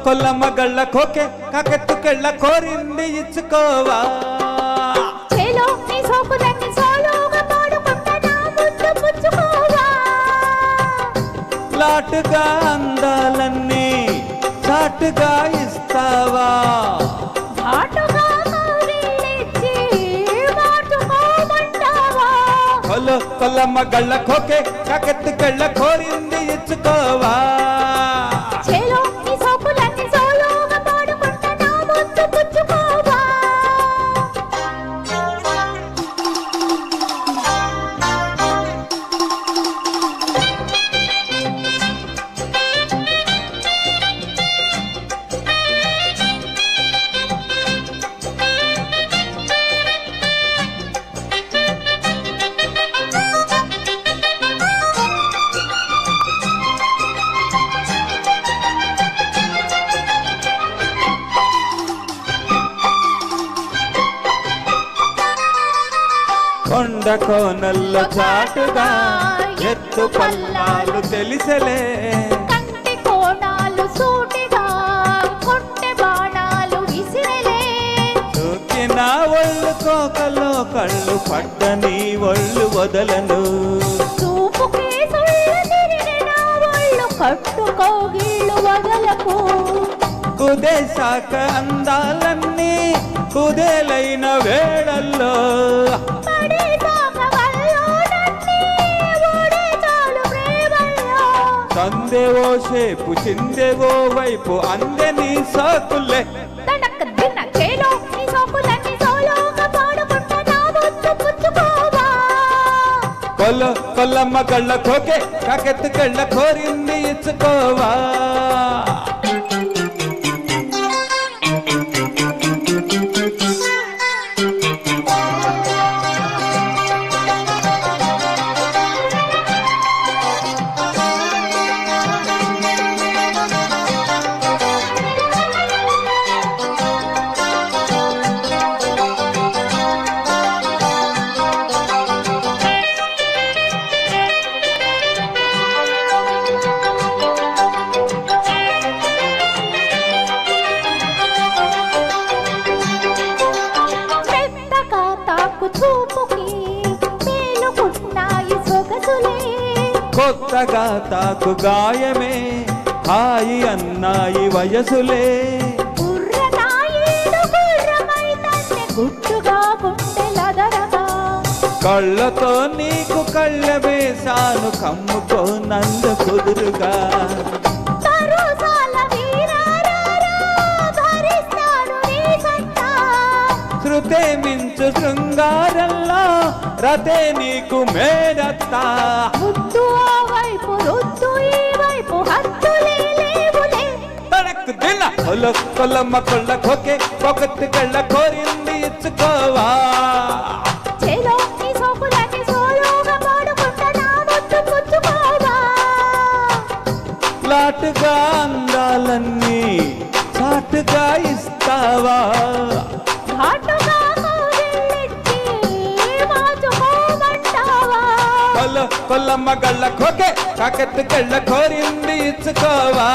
కొల్లమ్మ గళ్ళ కోకే కాకెత్తుకెళ్ళ కోరింది ఇచ్చుకోవా చేలో నీ సోకులన్నీ సోలోగా పాడుకుంటా నా ముద్దు పుచ్చుకోవా లాటుగా అందాలన్నీ చాటుగా ఇస్తావా ఘాటుగా కౌగిలించి మార్చుకోమంటావా కొల్లమ్మ గళ్ళ కోకే కాకెత్తుకెళ్ళ కోరింది ఇచ్చుకోవా చేలో నీ సోకులన్నీ సోలోగా పాడుకుంటా నా ముద్దు పుచ్చుకోవా కొండ కోనల్లో చాటుగా ఎత్తు పల్లాలు తెలిసలే కంటి కోణాలు సూటిగా కొంటె బాణాలు విసిరలే చూకిన ఒళ్ళు కోకలో కళ్ళు పడ్డని ఒళ్ళు వదలను చూపుకే సుళ్ళు తిరిగిన ఒళ్ళు కట్టుకోగిళ్ళు వదలకు కుదేశాక అందాలన్నీ కుదేలైన వేళల్లో పడేసాక వల్లోనన్నీ ఓడే చాలు ప్రేమల్లో సందేవో షేపు చిందేవో వైపు అందని సాకులే తనక దిన చేలో నీ సోకులన్నీ సోలోగా పాడుకుంటా నా ముద్దు పుచ్చుకోవా కొల్లమ్మ కళ్ళ కోకే కాకెత్తుకెళ్ళ కోరింది ఇచ్చుకోవా మెత్తగా తాకు చూపుకి మేలుకున్నాయి సొగసులే కొత్తగా తాకు గాయమే హాయి అన్నాయి వయసులే గుర్రనాయుడు గుర్రమై తన్నే గుట్టుగా గుండెలదరగా కళ్ళతో నీకు కళ్ళ వేసాను కమ్ముకో నందు కుదురుగా తరుసాల వీరారారా భరిస్తాను నీ సత్తా శృతే మించు శృంగారంలో రతే నీకు మేరత్తా ముద్దు ఆ వైపు రుద్దు ఈ వైపు హద్దులే లేవులే తనకు దిన కొల్లమ్మ కొళ్ళ కోకే కొకత్తుకెళ్ళ కోరింది ఇచ్చుకోవా చేలో నీ సోకులన్నీ సోలోగా పాడుకుంటా నా ముద్దు పుచ్చుకోవా లాటుగా అందాలన్నీ చాటుగా ఇస్తావా ఘాటుగా కౌగిలించి మార్చుకోమంటావా కొల్లమ్మ గళ్ళ కోకే కాకెత్తుకెళ్ళ కోరింది ఇచ్చుకోవా